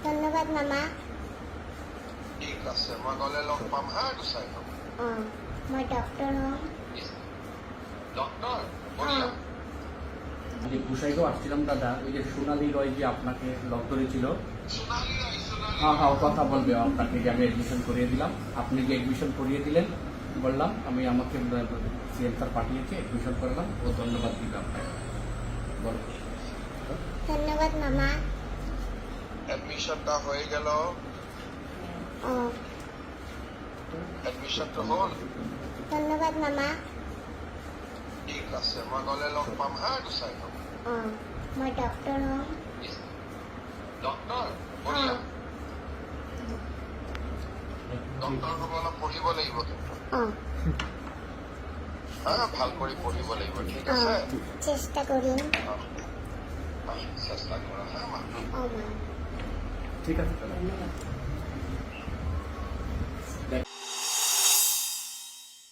ধন্যবাদ মামা। ঠিক আছে, মই গ'লে লগ পাম হা গুচাই লম। মই ডক্টৰ হম। ডক্টর বলিয়া যে গুসাইকেও আসছিলাম দাদা, ওই যে সোনালি রয় যে আপনাকে লক করেছিল, সোনালি রায়, সোনালি হ্যাঁ রায়। হ্যাঁ কথা বলবে আপনাকে, যে আমি অ্যাডমিশন করিয়ে দিলাম। আপনি যে অ্যাডমিশন করিয়ে দিলেন বললাম, আমি আমাকে সিএম স্যার পাঠিয়েছে, অ্যাডমিশন করলাম, ও ধন্যবাদ দিবে আপনাকে। বলো। ধন্যবাদ মামা। এডমিশনটা হয়ে গেল, এডমিশনটা হল। ধন্যবাদ মামা। ঠিক আছে, মই গ'লে লগ পাম হা গুচাই লম। মই ডক্টৰ হম। ডক্টৰ বলিয়া ডক্টৰ হ'ব অলপ পঢ়িব লাগিব কিন্তু হা, ভাল কৰি পঢ়িব লাগিব, ঠিক আছে? চেষ্টা কৰিম। চেষ্টা কৰা হা মা। মা। ঠিক আছে।